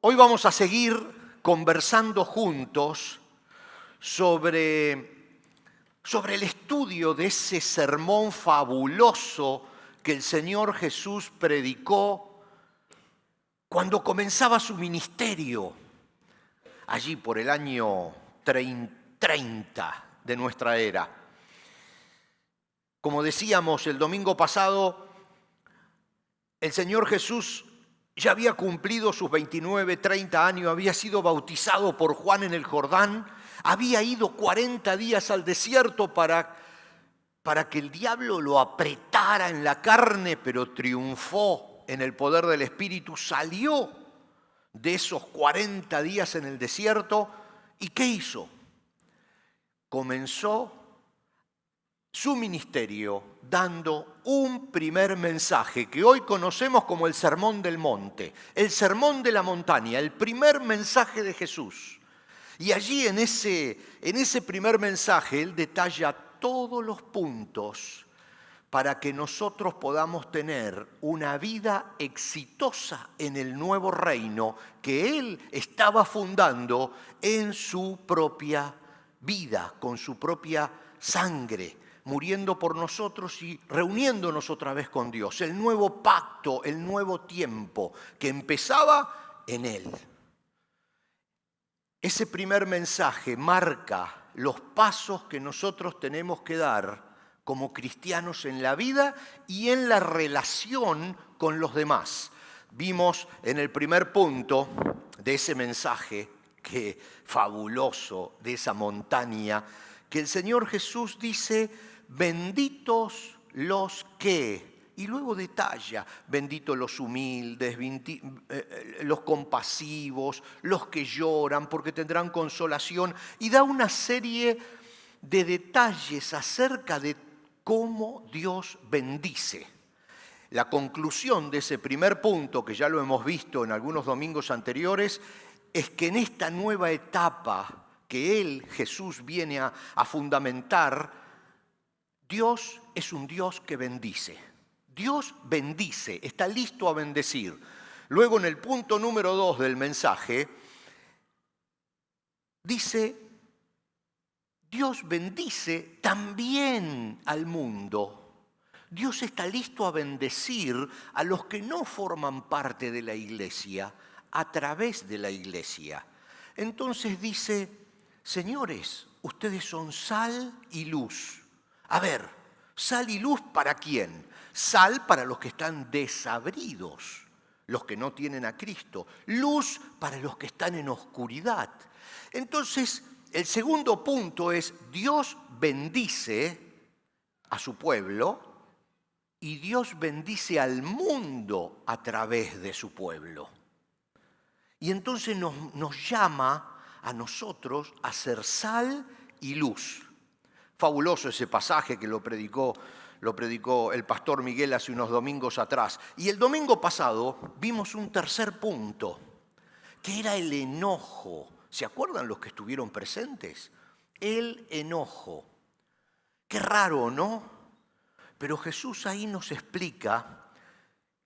Hoy vamos a seguir conversando juntos sobre el estudio de ese sermón fabuloso que el Señor Jesús predicó cuando comenzaba su ministerio, allí por el año 30 de nuestra era. Como decíamos el domingo pasado, el Señor Jesús ya había cumplido sus 29, 30 años, había sido bautizado por Juan en el Jordán, había ido 40 días al desierto para que el diablo lo apretara en la carne, pero triunfó en el poder del Espíritu, salió de esos 40 días en el desierto. ¿Y qué hizo? Comenzó su ministerio dando un primer mensaje que hoy conocemos como el Sermón del Monte, el Sermón de la Montaña, el primer mensaje de Jesús. Y allí en ese primer mensaje Él detalla todos los puntos para que nosotros podamos tener una vida exitosa en el nuevo reino que Él estaba fundando en su propia vida, con su propia sangre, muriendo por nosotros y reuniéndonos otra vez con Dios. El nuevo pacto, el nuevo tiempo que empezaba en Él. Ese primer mensaje marca los pasos que nosotros tenemos que dar como cristianos en la vida y en la relación con los demás. Vimos en el primer punto de ese mensaje, que fabuloso, de esa montaña, que el Señor Jesús dice: benditos los que, y luego detalla, benditos los humildes, los compasivos, los que lloran porque tendrán consolación, y da una serie de detalles acerca de cómo Dios bendice. La conclusión de ese primer punto, que ya lo hemos visto en algunos domingos anteriores, es que en esta nueva etapa que Él, Jesús, viene a fundamentar, Dios es un Dios que bendice. Dios bendice, está listo a bendecir. Luego en el punto número 2 del mensaje, dice: Dios bendice también al mundo. Dios está listo a bendecir a los que no forman parte de la iglesia, a través de la iglesia. Entonces dice: señores, ustedes son sal y luz. A ver, ¿sal y luz para quién? Sal para los que están desabridos, los que no tienen a Cristo. Luz para los que están en oscuridad. Entonces, el segundo punto es: Dios bendice a su pueblo y Dios bendice al mundo a través de su pueblo. Y entonces nos llama a nosotros a ser sal y luz. Fabuloso ese pasaje que lo predicó el pastor Miguel hace unos domingos atrás. Y el domingo pasado vimos un tercer punto, que era el enojo. ¿Se acuerdan los que estuvieron presentes? El enojo. Qué raro, ¿no? Pero Jesús ahí nos explica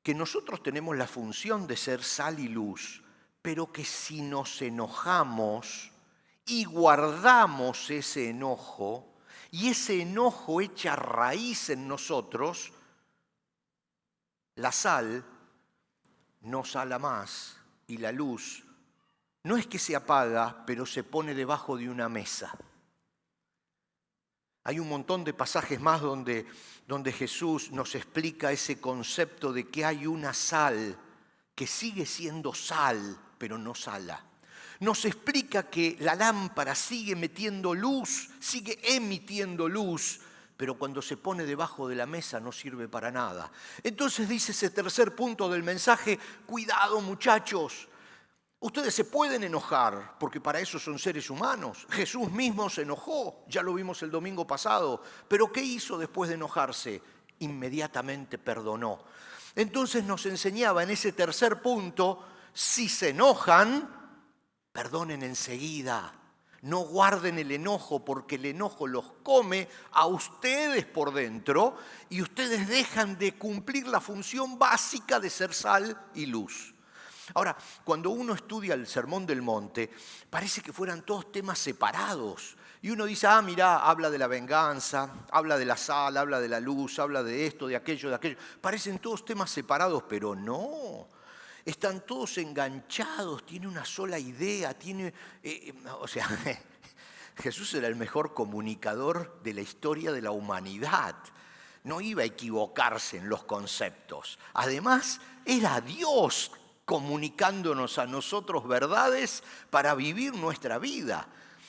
que nosotros tenemos la función de ser sal y luz, pero que si nos enojamos y guardamos ese enojo, y ese enojo echa raíz en nosotros, la sal no sala más y la luz no es que se apaga, pero se pone debajo de una mesa. Hay un montón de pasajes más donde Jesús nos explica ese concepto de que hay una sal que sigue siendo sal, pero no sala. Nos explica que la lámpara sigue metiendo luz, sigue emitiendo luz, pero cuando se pone debajo de la mesa no sirve para nada. Entonces dice ese tercer punto del mensaje: cuidado, muchachos, ustedes se pueden enojar, porque para eso son seres humanos. Jesús mismo se enojó, ya lo vimos el domingo pasado, pero ¿qué hizo después de enojarse? Inmediatamente perdonó. Entonces nos enseñaba en ese tercer punto: si se enojan, perdonen enseguida, no guarden el enojo, porque el enojo los come a ustedes por dentro y ustedes dejan de cumplir la función básica de ser sal y luz. Ahora, cuando uno estudia el Sermón del Monte, parece que fueran todos temas separados. Y uno dice, mirá, habla de la venganza, habla de la sal, habla de la luz, habla de esto, de aquello, de aquello. Parecen todos temas separados, pero no. Están todos enganchados, tiene una sola idea, Jesús era el mejor comunicador de la historia de la humanidad. No iba a equivocarse en los conceptos. Además, era Dios comunicándonos a nosotros verdades para vivir nuestra vida.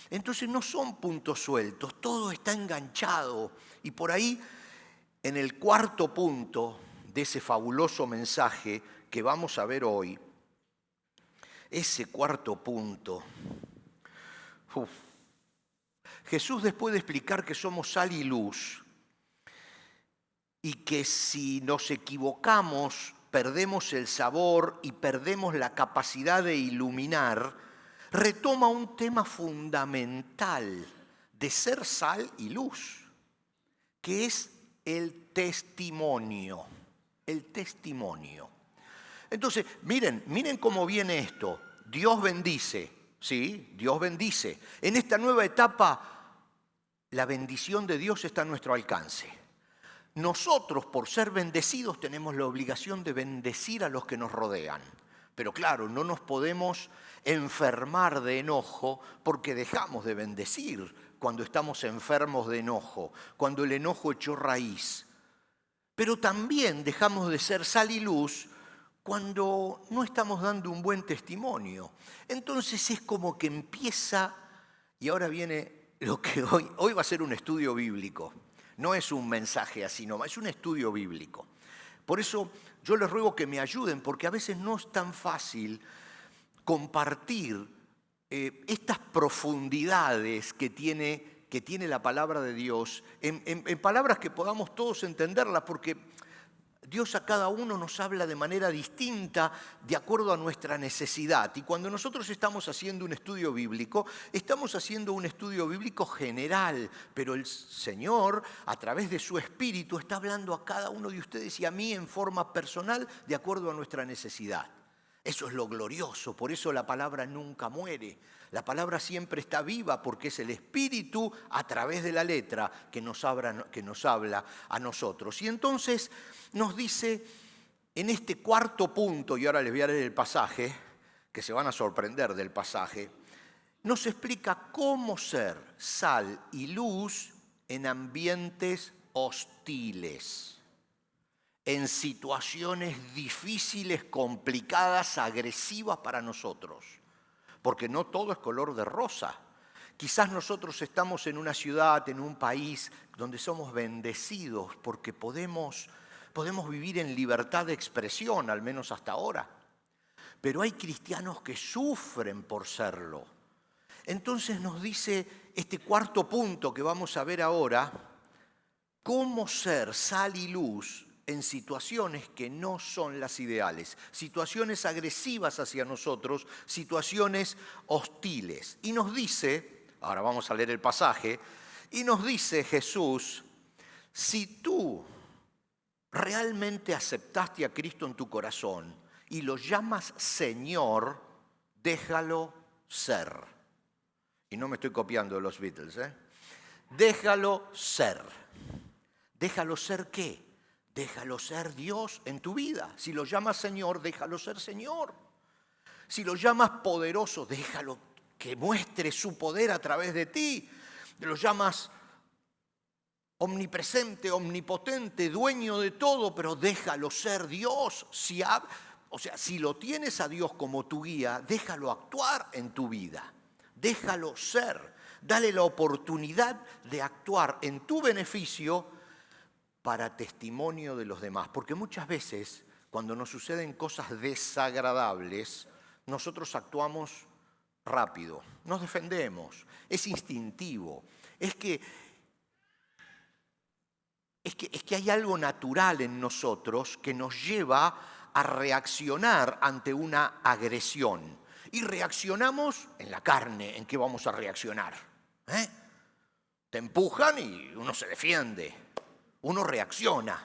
Entonces no son puntos sueltos, todo está enganchado. Y por ahí, en el cuarto punto de ese fabuloso mensaje que vamos a ver hoy, ese cuarto punto, Jesús, después de explicar que somos sal y luz, y que si nos equivocamos perdemos el sabor y perdemos la capacidad de iluminar, retoma un tema fundamental de ser sal y luz, que es el testimonio. El testimonio. Entonces, miren cómo viene esto. Dios bendice, ¿sí? Dios bendice. En esta nueva etapa, la bendición de Dios está a nuestro alcance. Nosotros, por ser bendecidos, tenemos la obligación de bendecir a los que nos rodean. Pero claro, no nos podemos enfermar de enojo porque dejamos de bendecir cuando estamos enfermos de enojo, cuando el enojo echó raíz. Pero también dejamos de ser sal y luz cuando no estamos dando un buen testimonio. Entonces es como que empieza, y ahora viene lo que hoy va a ser un estudio bíblico. No es un mensaje así nomás, es un estudio bíblico. Por eso yo les ruego que me ayuden, porque a veces no es tan fácil compartir estas profundidades que tiene la palabra de Dios en palabras que podamos todos entenderlas, porque Dios a cada uno nos habla de manera distinta de acuerdo a nuestra necesidad. Y cuando nosotros estamos haciendo un estudio bíblico, estamos haciendo un estudio bíblico general, pero el Señor, a través de su Espíritu, está hablando a cada uno de ustedes y a mí en forma personal de acuerdo a nuestra necesidad. Eso es lo glorioso, por eso la palabra nunca muere. La palabra siempre está viva porque es el Espíritu a través de la letra que nos habla a nosotros. Y entonces nos dice en este cuarto punto, y ahora les voy a leer el pasaje, que se van a sorprender del pasaje, nos explica cómo ser sal y luz en ambientes hostiles, en situaciones difíciles, complicadas, agresivas para nosotros. Porque no todo es color de rosa. Quizás nosotros estamos en una ciudad, en un país donde somos bendecidos porque podemos vivir en libertad de expresión, al menos hasta ahora. Pero hay cristianos que sufren por serlo. Entonces nos dice este cuarto punto que vamos a ver ahora, cómo ser sal y luz en situaciones que no son las ideales, situaciones agresivas hacia nosotros, situaciones hostiles. Y nos dice, ahora vamos a leer el pasaje, y nos dice Jesús, si tú realmente aceptaste a Cristo en tu corazón y lo llamas Señor, déjalo ser. Y no me estoy copiando de los Beatles, ¿eh? Déjalo ser. ¿Déjalo ser qué? Déjalo ser Dios en tu vida. Si lo llamas Señor, déjalo ser Señor. Si lo llamas poderoso, déjalo que muestre su poder a través de ti. Lo llamas omnipresente, omnipotente, dueño de todo, pero déjalo ser Dios. Si lo tienes a Dios como tu guía, déjalo actuar en tu vida. Déjalo ser. Dale la oportunidad de actuar en tu beneficio para testimonio de los demás. Porque muchas veces, cuando nos suceden cosas desagradables, nosotros actuamos rápido, nos defendemos, es instintivo. Es que hay algo natural en nosotros que nos lleva a reaccionar ante una agresión. Y reaccionamos en la carne. ¿En qué vamos a reaccionar? Te empujan y uno se defiende. Uno reacciona,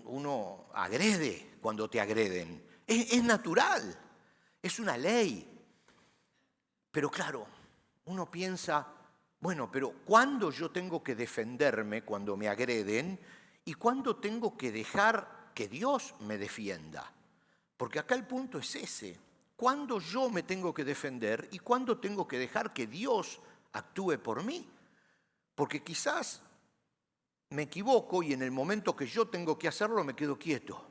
uno agrede cuando te agreden. Es natural, es una ley. Pero claro, uno piensa, bueno, pero ¿cuándo yo tengo que defenderme cuando me agreden? ¿Y cuándo tengo que dejar que Dios me defienda? Porque acá el punto es ese. ¿Cuándo yo me tengo que defender y cuándo tengo que dejar que Dios actúe por mí? Porque quizás me equivoco y en el momento que yo tengo que hacerlo me quedo quieto.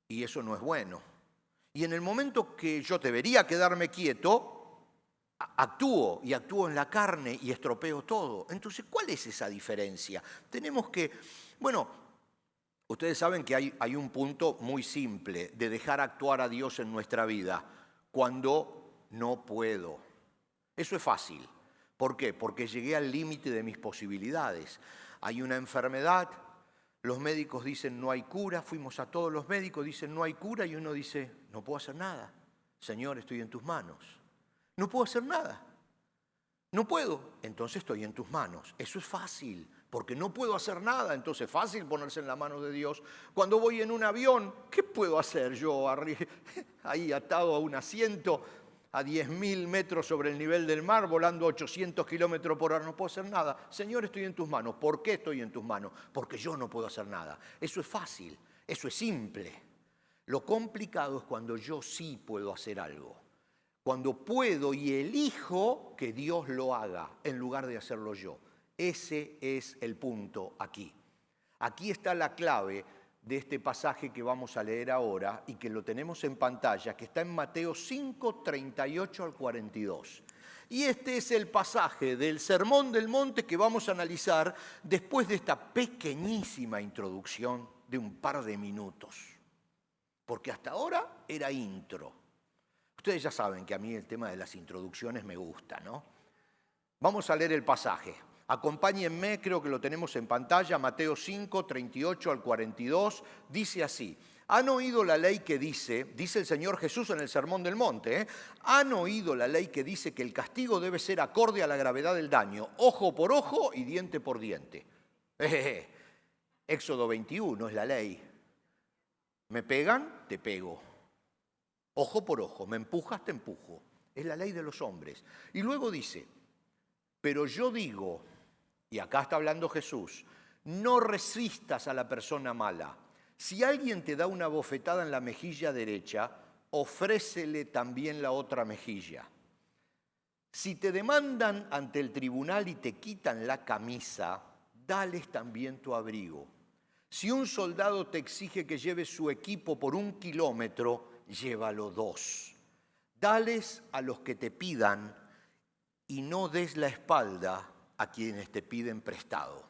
Y eso no es bueno. Y en el momento que yo debería quedarme quieto, actúo y actúo en la carne y estropeo todo. Entonces, ¿cuál es esa diferencia? Tenemos que, bueno, ustedes saben que hay un punto muy simple de dejar actuar a Dios en nuestra vida cuando no puedo. Eso es fácil. ¿Por qué? Porque llegué al límite de mis posibilidades. Hay una enfermedad, los médicos dicen no hay cura, fuimos a todos los médicos, dicen no hay cura y uno dice no puedo hacer nada. Señor, estoy en tus manos. No puedo hacer nada. No puedo, entonces estoy en tus manos. Eso es fácil, porque no puedo hacer nada, entonces es fácil ponerse en la mano de Dios. Cuando voy en un avión, ¿qué puedo hacer yo ahí atado a un asiento a 10.000 metros sobre el nivel del mar, volando 800 kilómetros por hora? No puedo hacer nada. Señor, estoy en tus manos. ¿Por qué estoy en tus manos? Porque yo no puedo hacer nada. Eso es fácil, eso es simple. Lo complicado es cuando yo sí puedo hacer algo. Cuando puedo y elijo que Dios lo haga en lugar de hacerlo yo. Ese es el punto aquí. Aquí está la clave de este pasaje que vamos a leer ahora y que lo tenemos en pantalla, que está en Mateo 5, 38 al 42. Y este es el pasaje del Sermón del Monte que vamos a analizar después de esta pequeñísima introducción de un par de minutos. Porque hasta ahora era intro. Ustedes ya saben que a mí el tema de las introducciones me gusta, ¿no? Vamos a leer el pasaje. Acompáñenme, creo que lo tenemos en pantalla, Mateo 5, 38 al 42. Dice así: ¿Han oído la ley que dice el Señor Jesús en el Sermón del Monte, han oído la ley que dice que el castigo debe ser acorde a la gravedad del daño, ojo por ojo y diente por diente? Éxodo 21 es la ley. Me pegan, te pego. Ojo por ojo, me empujas, te empujo. Es la ley de los hombres. Y luego dice, pero yo digo, y acá está hablando Jesús, no resistas a la persona mala. Si alguien te da una bofetada en la mejilla derecha, ofrécele también la otra mejilla. Si te demandan ante el tribunal y te quitan la camisa, dales también tu abrigo. Si un soldado te exige que lleves su equipo por 1 kilómetro, llévalo 2. Dales a los que te pidan y no des la espalda a quienes te piden prestado.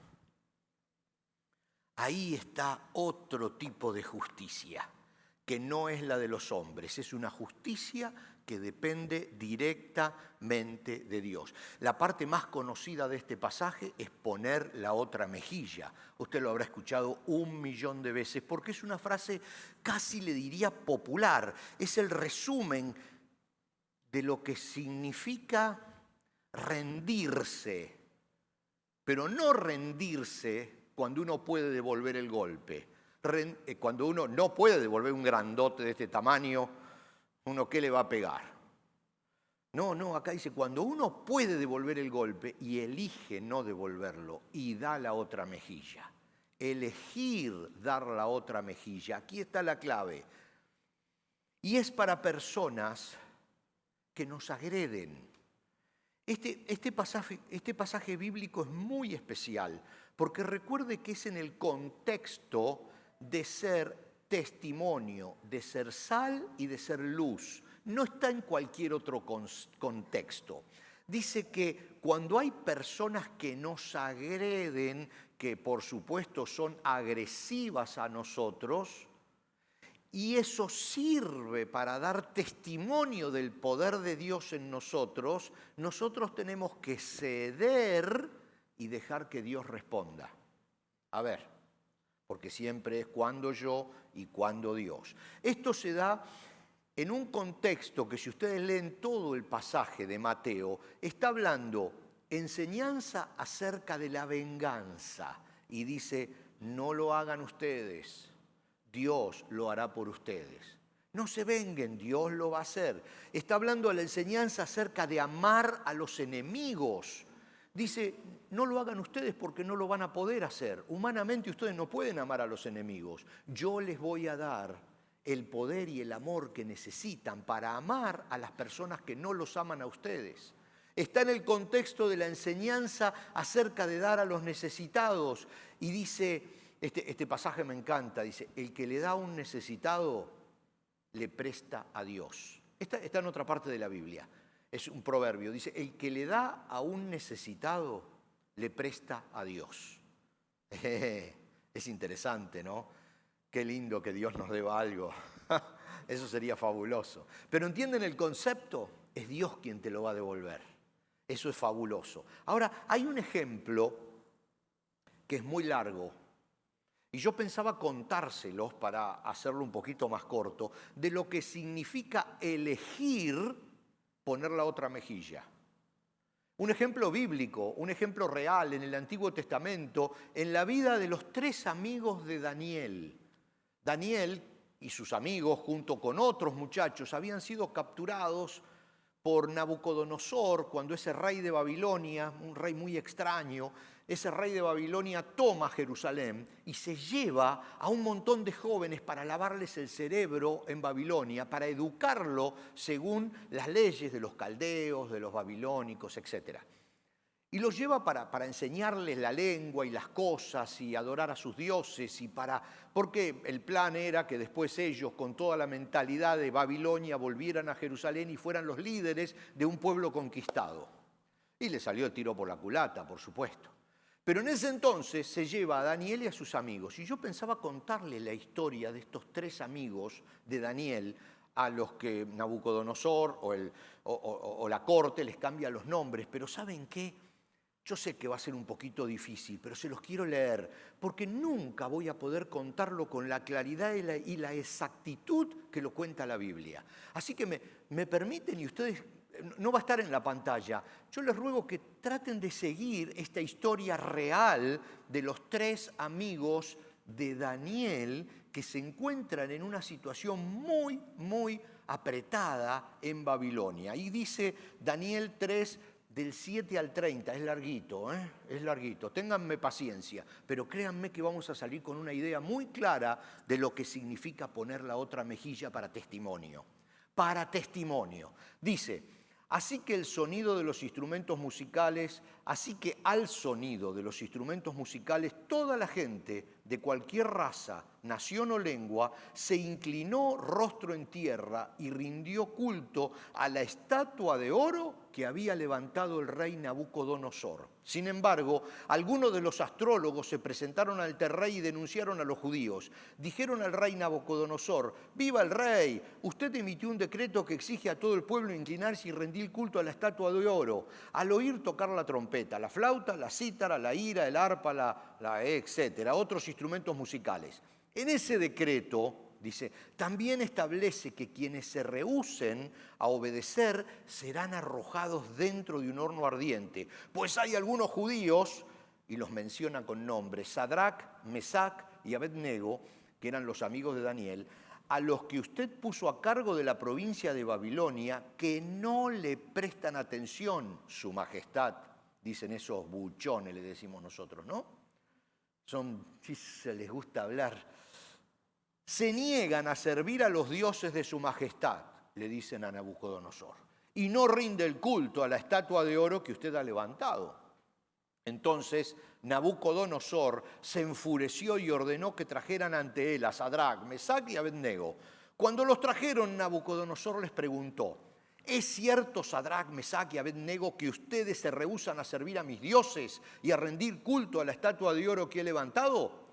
Ahí está otro tipo de justicia, que no es la de los hombres, es una justicia que depende directamente de Dios. La parte más conocida de este pasaje es poner la otra mejilla. Usted lo habrá escuchado 1.000.000 de veces, porque es una frase casi le diría popular. Es el resumen de lo que significa rendirse, pero no rendirse cuando uno puede devolver el golpe. Cuando uno no puede devolver un grandote de este tamaño, ¿uno qué le va a pegar? No, acá dice, cuando uno puede devolver el golpe y elige no devolverlo y da la otra mejilla. Elegir dar la otra mejilla. Aquí está la clave. Y es para personas que nos agreden. Este pasaje bíblico es muy especial, porque recuerde que es en el contexto de ser testimonio, de ser sal y de ser luz. No está en cualquier otro contexto. Dice que cuando hay personas que nos agreden, que por supuesto son agresivas a nosotros, y eso sirve para dar testimonio del poder de Dios en nosotros, nosotros tenemos que ceder y dejar que Dios responda. A ver, porque siempre es cuando yo y cuando Dios. Esto se da en un contexto que si ustedes leen todo el pasaje de Mateo, está hablando enseñanza acerca de la venganza y dice, no lo hagan ustedes, Dios lo hará por ustedes. No se venguen, Dios lo va a hacer. Está hablando de la enseñanza acerca de amar a los enemigos. Dice, no lo hagan ustedes porque no lo van a poder hacer. Humanamente ustedes no pueden amar a los enemigos. Yo les voy a dar el poder y el amor que necesitan para amar a las personas que no los aman a ustedes. Está en el contexto de la enseñanza acerca de dar a los necesitados. Y dice, este pasaje me encanta, dice, el que le da a un necesitado le presta a Dios. Está en otra parte de la Biblia. Es un proverbio. Dice, el que le da a un necesitado, le presta a Dios. Es interesante, ¿no? Qué lindo que Dios nos deba algo. Eso sería fabuloso. Pero ¿entienden el concepto? Es Dios quien te lo va a devolver. Eso es fabuloso. Ahora, hay un ejemplo que es muy largo. Y yo pensaba contárselos para hacerlo un poquito más corto, de lo que significa elegir poner la otra mejilla. Un ejemplo bíblico, un ejemplo real en el Antiguo Testamento, en la vida de los 3 amigos de Daniel. Daniel y sus amigos, junto con otros muchachos, habían sido capturados por Nabucodonosor, cuando ese rey de Babilonia, un rey muy extraño, ese rey de Babilonia toma Jerusalén y se lleva a un montón de jóvenes para lavarles el cerebro en Babilonia, para educarlo según las leyes de los caldeos, de los babilónicos, etc. Y los lleva para enseñarles la lengua y las cosas y adorar a sus dioses porque el plan era que después ellos, con toda la mentalidad de Babilonia, volvieran a Jerusalén y fueran los líderes de un pueblo conquistado. Y le salió el tiro por la culata, por supuesto. Pero en ese entonces se lleva a Daniel y a sus amigos. Y yo pensaba contarle la historia de estos 3 amigos de Daniel a los que Nabucodonosor o la corte les cambia los nombres. Pero ¿saben qué? Yo sé que va a ser un poquito difícil, pero se los quiero leer, porque nunca voy a poder contarlo con la claridad y la exactitud que lo cuenta la Biblia. Así que me permiten, y ustedes, no va a estar en la pantalla, yo les ruego que traten de seguir esta historia real de los 3 amigos de Daniel que se encuentran en una situación muy, muy apretada en Babilonia. Y dice Daniel 3, del 7 al 30, es larguito, es larguito. Ténganme paciencia, pero créanme que vamos a salir con una idea muy clara de lo que significa poner la otra mejilla para testimonio. Para testimonio. Dice, así que al sonido de los instrumentos musicales, toda la gente de cualquier raza, nación o lengua, se inclinó rostro en tierra y rindió culto a la estatua de oro que había levantado el rey Nabucodonosor. Sin embargo, algunos de los astrólogos se presentaron ante el rey y denunciaron a los judíos. Dijeron al rey Nabucodonosor, ¡viva el rey! Usted emitió un decreto que exige a todo el pueblo inclinarse y rendir culto a la estatua de oro. Al oír tocar la trompeta, la flauta, la cítara, la lira, el arpa, etcétera, otros instrumentos musicales. En ese decreto, dice, también establece que quienes se rehúsen a obedecer serán arrojados dentro de un horno ardiente. Pues hay algunos judíos, y los menciona con nombres, Sadrac, Mesac y Abednego, que eran los amigos de Daniel, a los que usted puso a cargo de la provincia de Babilonia, que no le prestan atención, su majestad. Dicen esos buchones, le decimos nosotros, ¿no? Si se les gusta hablar. Se niegan a servir a los dioses de su majestad, le dicen a Nabucodonosor, y no rinde el culto a la estatua de oro que usted ha levantado. Entonces Nabucodonosor se enfureció y ordenó que trajeran ante él a Sadrac, Mesac y Abednego. Cuando los trajeron, Nabucodonosor les preguntó, ¿es cierto, Sadrac, Mesac y Abednego, que ustedes se rehúsan a servir a mis dioses y a rendir culto a la estatua de oro que he levantado?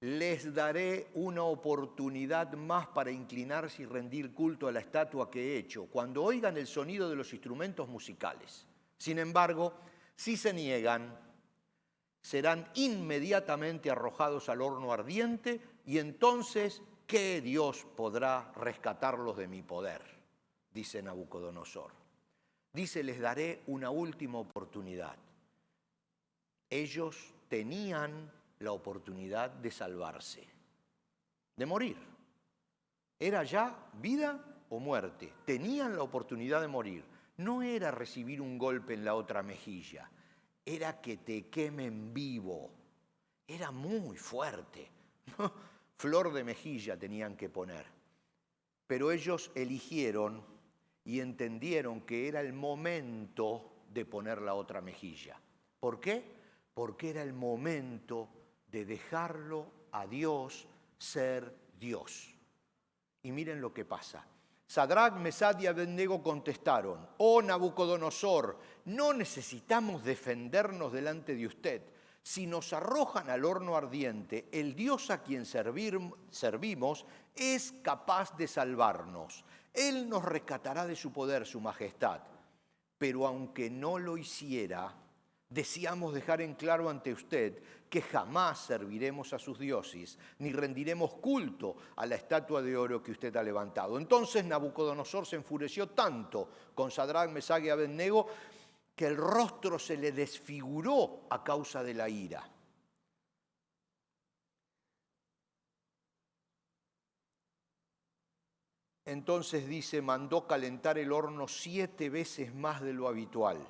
Les daré una oportunidad más para inclinarse y rendir culto a la estatua que he hecho, cuando oigan el sonido de los instrumentos musicales. Sin embargo, si se niegan, serán inmediatamente arrojados al horno ardiente y entonces, ¿qué Dios podrá rescatarlos de mi poder? Dice Nabucodonosor. Dice, les daré una última oportunidad. Ellos tenían la oportunidad de salvarse, de morir. Era ya vida o muerte. Tenían la oportunidad de morir. No era recibir un golpe en la otra mejilla, era que te quemen vivo. Era muy fuerte. Flor de mejilla tenían que poner. Pero ellos eligieron y entendieron que era el momento de poner la otra mejilla. ¿Por qué? Porque era el momento de dejarlo a Dios ser Dios. Y miren lo que pasa. Sadrac, Mesach y Abednego contestaron: «Oh Nabucodonosor, no necesitamos defendernos delante de usted. Si nos arrojan al horno ardiente, el Dios a quien servimos es capaz de salvarnos. Él nos rescatará de su poder, su majestad. Pero aunque no lo hiciera, deseamos dejar en claro ante usted que jamás serviremos a sus dioses, ni rendiremos culto a la estatua de oro que usted ha levantado». Entonces Nabucodonosor se enfureció tanto con Sadrac, Mesach y Abednego que el rostro se le desfiguró a causa de la ira. Entonces dice, mandó calentar el horno 7 veces más de lo habitual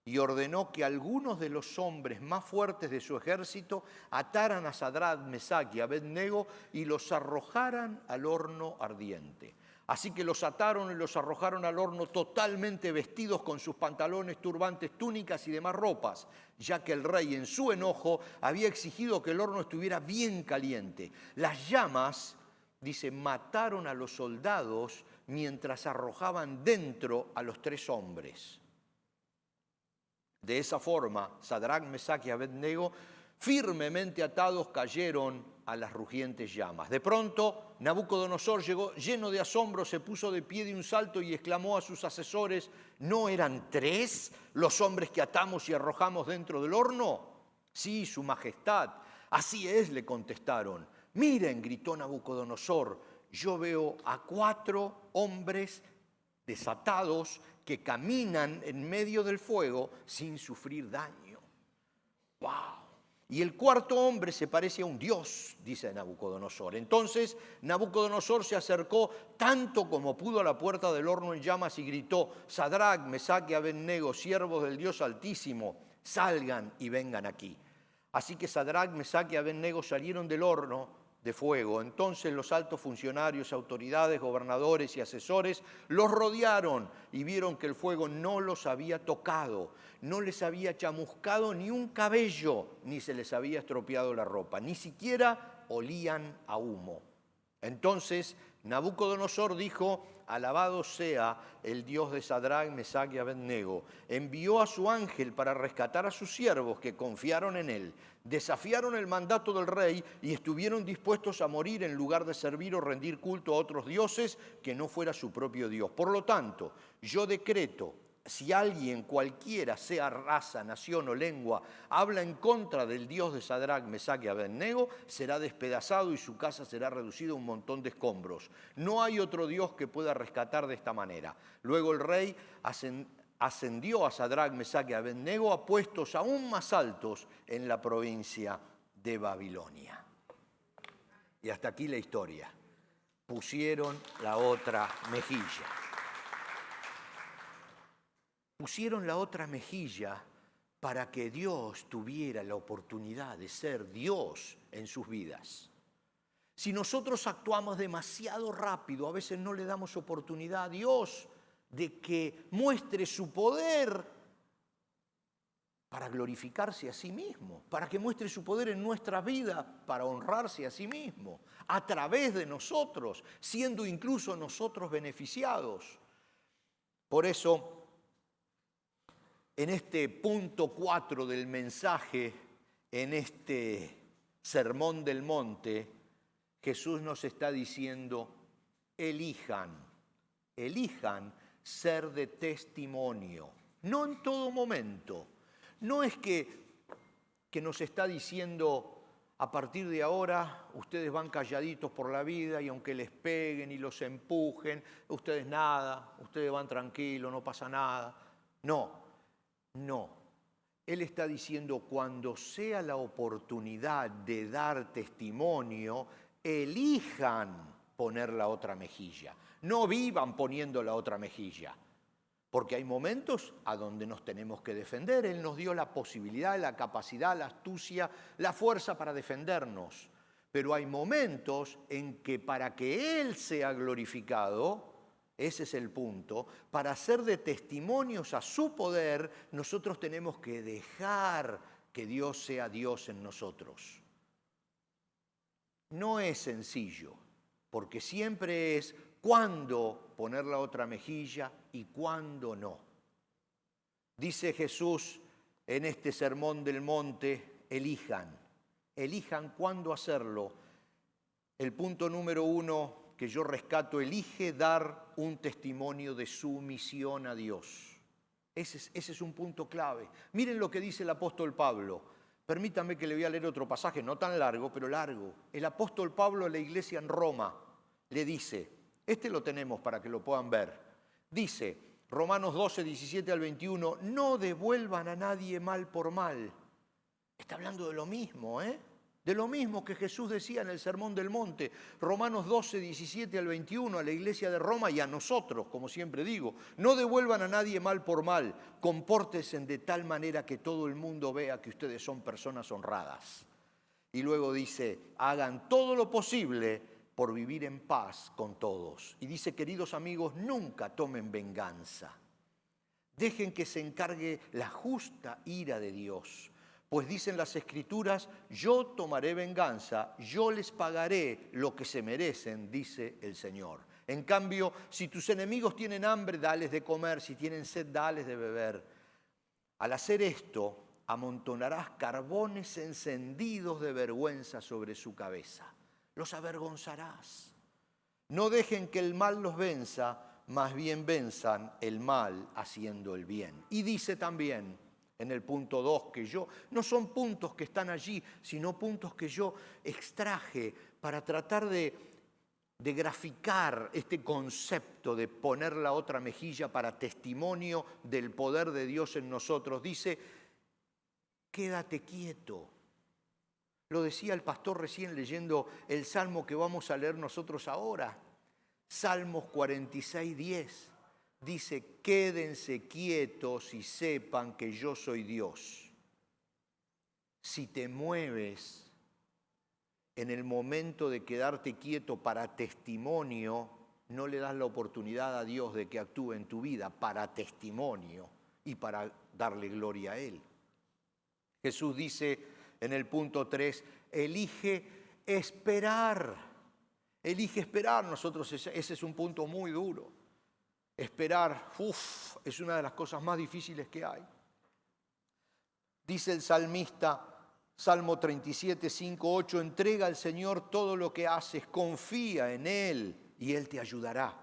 y ordenó que algunos de los hombres más fuertes de su ejército ataran a Sadrac, Mesach y Abednego y los arrojaran al horno ardiente. Así que los ataron y los arrojaron al horno totalmente vestidos con sus pantalones, turbantes, túnicas y demás ropas, ya que el rey en su enojo había exigido que el horno estuviera bien caliente. Las llamas, dice, mataron a los soldados mientras arrojaban dentro a los 3 hombres. De esa forma, Sadrac, Mesach y Abednego, firmemente atados, cayeron a las rugientes llamas. De pronto, Nabucodonosor llegó lleno de asombro, se puso de pie de un salto y exclamó a sus asesores: ¿no eran 3 los hombres que atamos y arrojamos dentro del horno? Sí, su majestad. Así es, le contestaron. Miren, gritó Nabucodonosor, yo veo a 4 hombres desatados que caminan en medio del fuego sin sufrir daño. ¡Wow! Y el 4.º hombre se parece a un dios, dice Nabucodonosor. Entonces Nabucodonosor se acercó tanto como pudo a la puerta del horno en llamas y gritó: Sadrac, Mesach y Abednego, siervos del Dios Altísimo, salgan y vengan aquí. Así que Sadrac, Mesach y Abednego salieron del horno de fuego. Entonces los altos funcionarios, autoridades, gobernadores y asesores los rodearon y vieron que el fuego no los había tocado, no les había chamuscado ni un cabello, ni se les había estropeado la ropa, ni siquiera olían a humo. Entonces Nabucodonosor dijo: alabado sea el Dios de Sadrac, Mesach y Abednego. Envió a su ángel para rescatar a sus siervos que confiaron en él. Desafiaron el mandato del rey y estuvieron dispuestos a morir en lugar de servir o rendir culto a otros dioses que no fuera su propio Dios. Por lo tanto, yo decreto: si alguien, cualquiera, sea raza, nación o lengua, habla en contra del Dios de Sadrac, Mesach y Abednego, será despedazado y su casa será reducida a un montón de escombros. No hay otro Dios que pueda rescatar de esta manera. Luego el rey ascendió a Sadrac, Mesach y Abednego a puestos aún más altos en la provincia de Babilonia. Y hasta aquí la historia. Pusieron la otra mejilla. Pusieron la otra mejilla para que Dios tuviera la oportunidad de ser Dios en sus vidas. Si nosotros actuamos demasiado rápido, a veces no le damos oportunidad a Dios de que muestre su poder para glorificarse a sí mismo, para que muestre su poder en nuestra vida, para honrarse a sí mismo, a través de nosotros, siendo incluso nosotros beneficiados. Por eso, en este punto 4 del mensaje, en este Sermón del Monte, Jesús nos está diciendo: elijan ser de testimonio, no en todo momento. No es que nos está diciendo: a partir de ahora ustedes van calladitos por la vida y aunque les peguen y los empujen, ustedes nada, ustedes van tranquilos, no pasa nada. No. Él está diciendo: cuando sea la oportunidad de dar testimonio, elijan poner la otra mejilla. No vivan poniendo la otra mejilla. Porque hay momentos a donde nos tenemos que defender. Él nos dio la posibilidad, la capacidad, la astucia, la fuerza para defendernos. Pero hay momentos en que para que Él sea glorificado, ese es el punto, para ser de testimonios a su poder, nosotros tenemos que dejar que Dios sea Dios en nosotros. No es sencillo, porque siempre es cuándo poner la otra mejilla y cuándo no. Dice Jesús en este sermón del monte, elijan cuándo hacerlo. El punto número 1 que yo rescato, elige dar un testimonio de sumisión a Dios. Ese es un punto clave. Miren lo que dice el apóstol Pablo. Permítanme que le voy a leer otro pasaje, no tan largo, pero largo. El apóstol Pablo a la iglesia en Roma le dice, lo tenemos para que lo puedan ver. Dice, Romanos 12, 17 al 21, no devuelvan a nadie mal por mal. Está hablando de lo mismo, de lo mismo que Jesús decía en el Sermón del Monte. Romanos 12, 17 al 21, a la iglesia de Roma y a nosotros, como siempre digo. No devuelvan a nadie mal por mal. Compórtense de tal manera que todo el mundo vea que ustedes son personas honradas. Y luego dice, hagan todo lo posible por vivir en paz con todos. Y dice, queridos amigos, nunca tomen venganza. Dejen que se encargue la justa ira de Dios. Pues dicen las Escrituras, yo tomaré venganza, yo les pagaré lo que se merecen, dice el Señor. En cambio, si tus enemigos tienen hambre, dales de comer, si tienen sed, dales de beber. Al hacer esto, amontonarás carbones encendidos de vergüenza sobre su cabeza. Los avergonzarás. No dejen que el mal los venza, más bien venzan el mal haciendo el bien. Y dice también en el punto 2 que no son puntos que están allí, sino puntos que yo extraje para tratar de graficar este concepto de poner la otra mejilla para testimonio del poder de Dios en nosotros. Dice, quédate quieto. Lo decía el pastor recién leyendo el salmo que vamos a leer nosotros ahora. Salmos 46, 10. Dice, quédense quietos y sepan que yo soy Dios. Si te mueves en el momento de quedarte quieto para testimonio, no le das la oportunidad a Dios de que actúe en tu vida para testimonio y para darle gloria a Él. Jesús dice en el punto 3, elige esperar. Elige esperar. Nosotros ese es un punto muy duro. Esperar, es una de las cosas más difíciles que hay. Dice el salmista, Salmo 37, 5, 8, entrega al Señor todo lo que haces, confía en Él y Él te ayudará.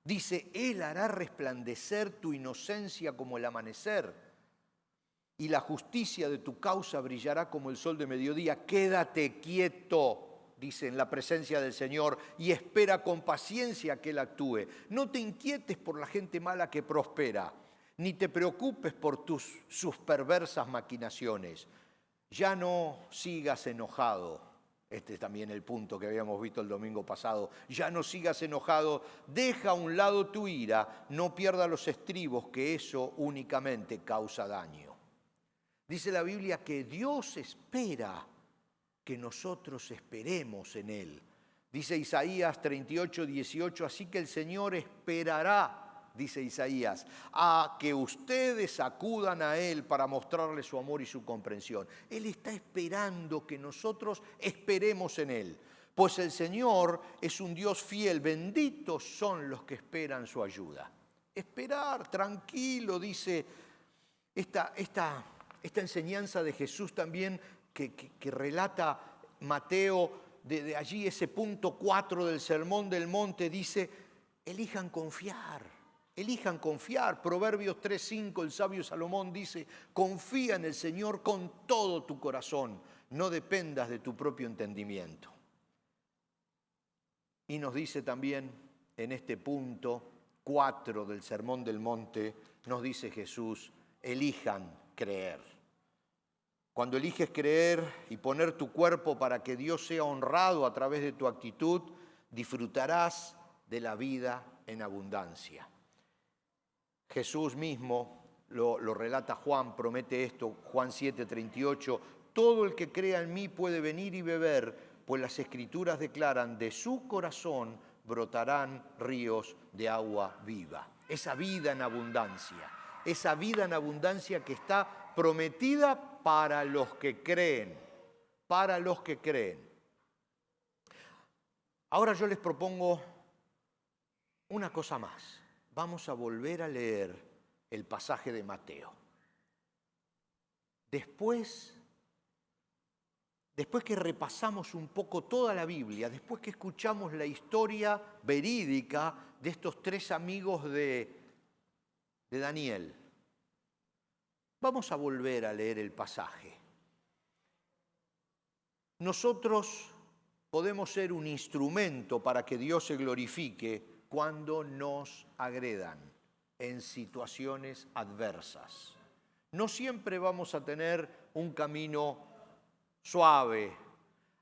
Dice, Él hará resplandecer tu inocencia como el amanecer y la justicia de tu causa brillará como el sol de mediodía. Quédate quieto, dice, en la presencia del Señor y espera con paciencia que Él actúe. No te inquietes por la gente mala que prospera, ni te preocupes por sus perversas maquinaciones. Ya no sigas enojado. Este es también el punto que habíamos visto el domingo pasado. Ya no sigas enojado, deja a un lado tu ira, no pierda los estribos, que eso únicamente causa daño. Dice la Biblia que Dios espera que nosotros esperemos en Él. Dice Isaías 38, 18, así que el Señor esperará, dice Isaías, a que ustedes acudan a Él para mostrarle su amor y su comprensión. Él está esperando que nosotros esperemos en Él, pues el Señor es un Dios fiel, benditos son los que esperan su ayuda. Esperar, tranquilo, dice esta enseñanza de Jesús también que relata Mateo, de allí ese punto 4 del Sermón del Monte, dice, elijan confiar. Proverbios 3:5, el sabio Salomón dice, confía en el Señor con todo tu corazón, no dependas de tu propio entendimiento. Y nos dice también en este punto 4 del Sermón del Monte, nos dice Jesús, elijan creer. Cuando eliges creer y poner tu cuerpo para que Dios sea honrado a través de tu actitud, disfrutarás de la vida en abundancia. Jesús mismo lo relata Juan, promete esto, Juan 7:38, todo el que crea en mí puede venir y beber, pues las Escrituras declaran, de su corazón brotarán ríos de agua viva. Esa vida en abundancia que está prometida para los que creen, para los que creen. Ahora yo les propongo una cosa más. Vamos a volver a leer el pasaje de Mateo. Después que repasamos un poco toda la Biblia, después que escuchamos la historia verídica de estos tres amigos de Daniel, vamos a volver a leer el pasaje. Nosotros podemos ser un instrumento para que Dios se glorifique cuando nos agredan en situaciones adversas. No siempre vamos a tener un camino suave,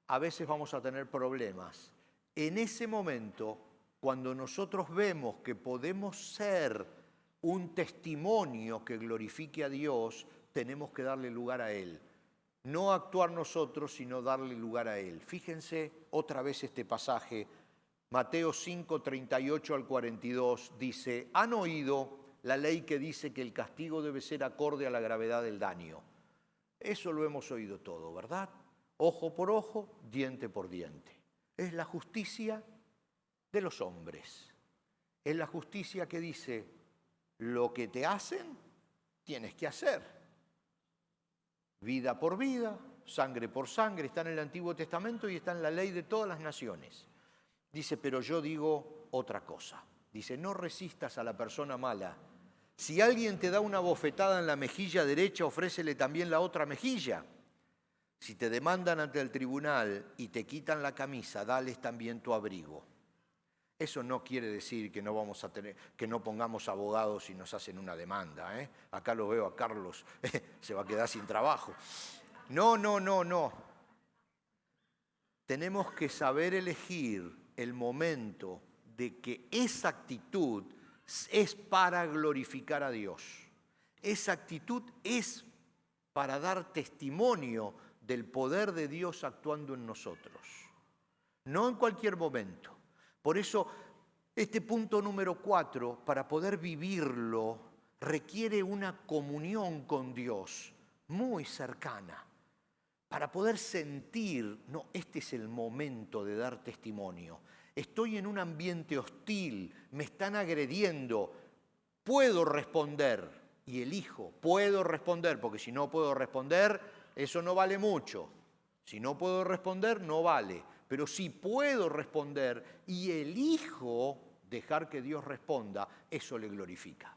a veces vamos a tener problemas. En ese momento, cuando nosotros vemos que podemos ser un testimonio que glorifique a Dios, tenemos que darle lugar a Él. No actuar nosotros, sino darle lugar a Él. Fíjense otra vez este pasaje, Mateo 5, 38 al 42, dice, han oído la ley que dice que el castigo debe ser acorde a la gravedad del daño. Eso lo hemos oído todo, ¿verdad? Ojo por ojo, diente por diente. Es la justicia de los hombres. Es la justicia que dice, lo que te hacen, tienes que hacer. Vida por vida, sangre por sangre, está en el Antiguo Testamento y está en la ley de todas las naciones. Dice, pero yo digo otra cosa. Dice, no resistas a la persona mala. Si alguien te da una bofetada en la mejilla derecha, ofrécele también la otra mejilla. Si te demandan ante el tribunal y te quitan la camisa, dales también tu abrigo. Eso no quiere decir que no vamos a tener, que no pongamos abogados si nos hacen una demanda, ¿eh? Acá lo veo a Carlos, se va a quedar sin trabajo. No. Tenemos que saber elegir el momento de que esa actitud es para glorificar a Dios. Esa actitud es para dar testimonio del poder de Dios actuando en nosotros. No en cualquier momento. Por eso, este punto número 4, para poder vivirlo, requiere una comunión con Dios muy cercana. Para poder sentir, no, este es el momento de dar testimonio. Estoy en un ambiente hostil, me están agrediendo, puedo responder y elijo, puedo responder, porque si no puedo responder, eso no vale mucho. Si no puedo responder, no vale. Pero si puedo responder y elijo dejar que Dios responda, eso le glorifica.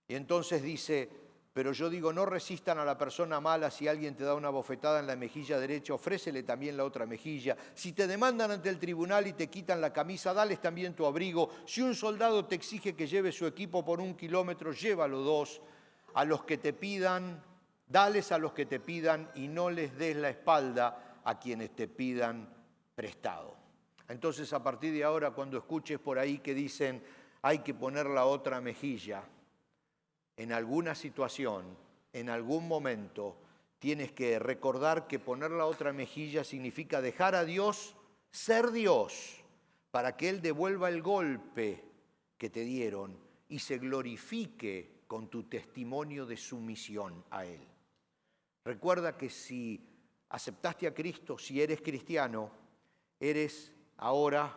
Y entonces dice, pero yo digo, no resistan a la persona mala. Si alguien te da una bofetada en la mejilla derecha, ofrécele también la otra mejilla. Si te demandan ante el tribunal y te quitan la camisa, dales también tu abrigo. Si un soldado te exige que lleve su equipo por 1 kilómetro, llévalo 2. A los que te pidan, dales a los que te pidan y no les des la espalda a quienes te pidan prestado. Entonces, a partir de ahora, cuando escuches por ahí que dicen hay que poner la otra mejilla, en alguna situación, en algún momento, tienes que recordar que poner la otra mejilla significa dejar a Dios ser Dios, para que Él devuelva el golpe que te dieron y se glorifique con tu testimonio de sumisión a Él. Recuerda que si aceptaste a Cristo, si eres cristiano, eres ahora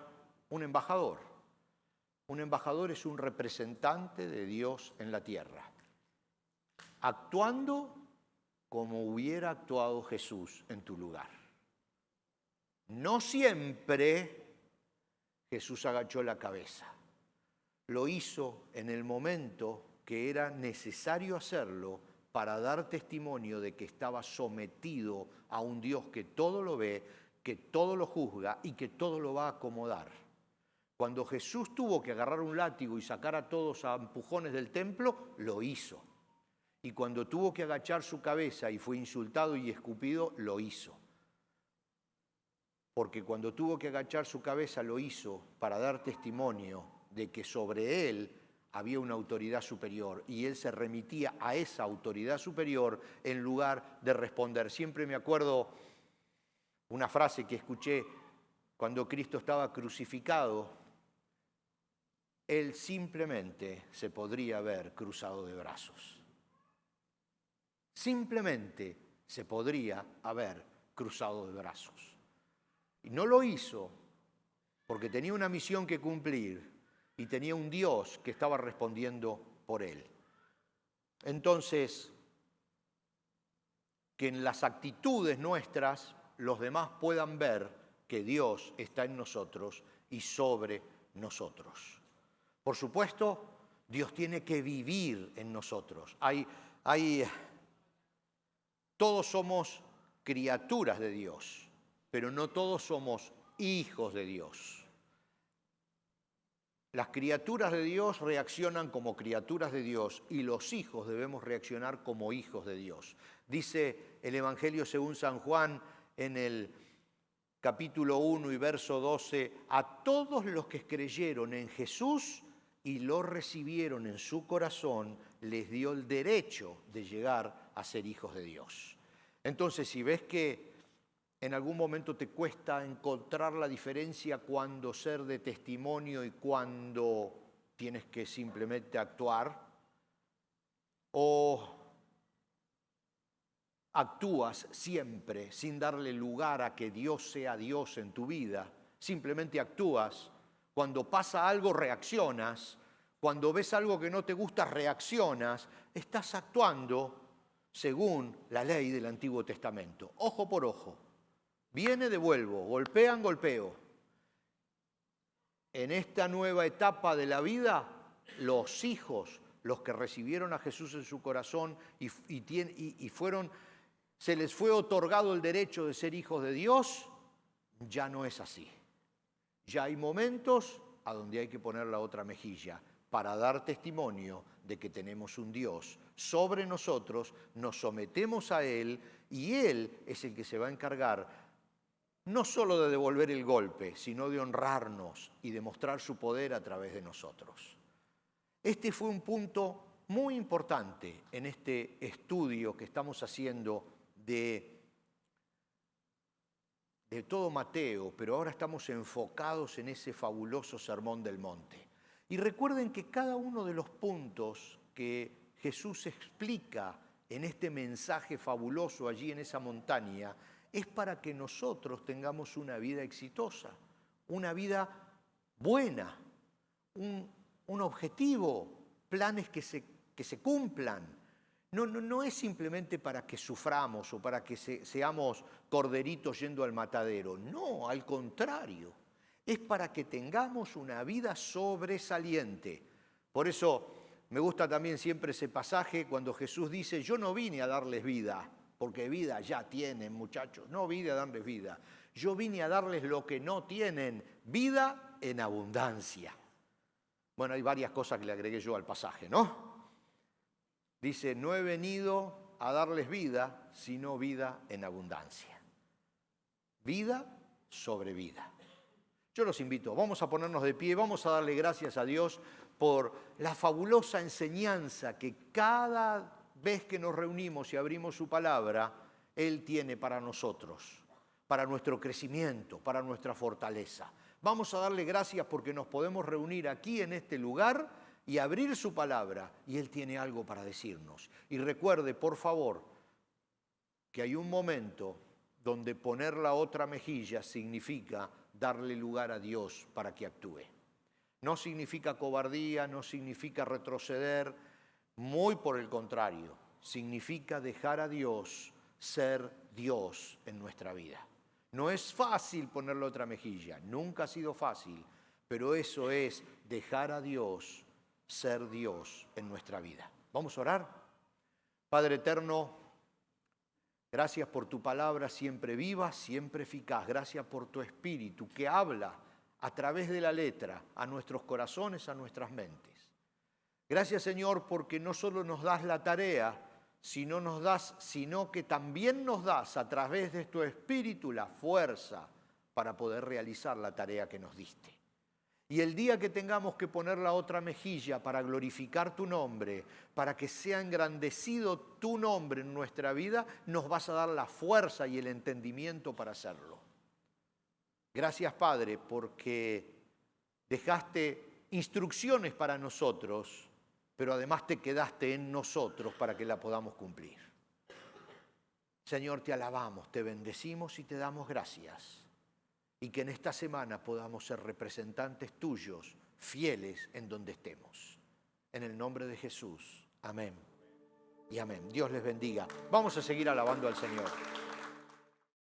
un embajador. Un embajador es un representante de Dios en la tierra, actuando como hubiera actuado Jesús en tu lugar. No siempre Jesús agachó la cabeza. Lo hizo en el momento que era necesario hacerlo para dar testimonio de que estaba sometido a un Dios que todo lo ve, que todo lo juzga y que todo lo va a acomodar. Cuando Jesús tuvo que agarrar un látigo y sacar a todos a empujones del templo, lo hizo. Y cuando tuvo que agachar su cabeza y fue insultado y escupido, lo hizo. porque cuando tuvo que agachar su cabeza lo hizo para dar testimonio de que sobre él había una autoridad superior y él se remitía a esa autoridad superior en lugar de responder. Siempre me acuerdo una frase que escuché cuando Cristo estaba crucificado. Él simplemente se podría haber cruzado de brazos. Simplemente se podría haber cruzado de brazos. Y no lo hizo porque tenía una misión que cumplir y tenía un Dios que estaba respondiendo por él. Entonces, que en las actitudes nuestras los demás puedan ver que Dios está en nosotros y sobre nosotros. Por supuesto, Dios tiene que vivir en nosotros. Todos somos criaturas de Dios, pero no todos somos hijos de Dios. Las criaturas de Dios reaccionan como criaturas de Dios y los hijos debemos reaccionar como hijos de Dios. Dice el Evangelio según San Juan en el capítulo 1 y verso 12, a todos los que creyeron en Jesús y lo recibieron en su corazón, les dio el derecho de llegar a ser hijos de Dios. Entonces, si ves que en algún momento te cuesta encontrar la diferencia cuando ser de testimonio y cuando tienes que simplemente actuar, o actúas siempre sin darle lugar a que Dios sea Dios en tu vida, simplemente actúas, cuando pasa algo reaccionas, cuando ves algo que no te gusta reaccionas, estás actuando según la ley del Antiguo Testamento, ojo por ojo. Viene, devuelvo, golpean, golpeo. En esta nueva etapa de la vida, los hijos, los que recibieron a Jesús en su corazón y se les fue otorgado el derecho de ser hijos de Dios, ya no es así. Ya hay momentos a donde hay que poner la otra mejilla para dar testimonio de que tenemos un Dios sobre nosotros, nos sometemos a Él y Él es el que se va a encargar no solo de devolver el golpe, sino de honrarnos y demostrar su poder a través de nosotros. Este fue un punto muy importante en este estudio que estamos haciendo de todo Mateo, pero ahora estamos enfocados en ese fabuloso Sermón del Monte. Y recuerden que cada uno de los puntos que Jesús explica en este mensaje fabuloso allí en esa montaña es para que nosotros tengamos una vida exitosa, una vida buena, un objetivo, planes que se cumplan. No es simplemente para que suframos o para que seamos corderitos yendo al matadero. No, al contrario. Es para que tengamos una vida sobresaliente. Por eso me gusta también siempre ese pasaje cuando Jesús dice, yo no vine a darles vida, porque vida ya tienen, muchachos. No vine a darles vida. Yo vine a darles lo que no tienen, vida en abundancia. Bueno, hay varias cosas que le agregué yo al pasaje, ¿no? Dice, no he venido a darles vida, sino vida en abundancia. Vida sobre vida. Yo los invito, vamos a ponernos de pie, vamos a darle gracias a Dios por la fabulosa enseñanza que cada vez que nos reunimos y abrimos su palabra, Él tiene para nosotros, para nuestro crecimiento, para nuestra fortaleza. Vamos a darle gracias porque nos podemos reunir aquí en este lugar y abrir su palabra y Él tiene algo para decirnos. Y recuerde, por favor, que hay un momento donde poner la otra mejilla significa darle lugar a Dios para que actúe. No significa cobardía, no significa retroceder, muy por el contrario, significa dejar a Dios ser Dios en nuestra vida. No es fácil poner la otra mejilla, nunca ha sido fácil, pero eso es dejar a Dios ser Dios en nuestra vida. ¿Vamos a orar? Padre eterno, gracias por tu palabra siempre viva, siempre eficaz. Gracias por tu Espíritu que habla a través de la letra a nuestros corazones, a nuestras mentes. Gracias, Señor, porque no solo nos das la tarea, sino que también nos das a través de tu Espíritu la fuerza para poder realizar la tarea que nos diste. Y el día que tengamos que poner la otra mejilla para glorificar tu nombre, para que sea engrandecido tu nombre en nuestra vida, nos vas a dar la fuerza y el entendimiento para hacerlo. Gracias, Padre, porque dejaste instrucciones para nosotros, pero además te quedaste en nosotros para que la podamos cumplir. Señor, te alabamos, te bendecimos y te damos gracias. Y que en esta semana podamos ser representantes tuyos, fieles en donde estemos. En el nombre de Jesús. Amén y amén. Dios les bendiga. Vamos a seguir alabando al Señor.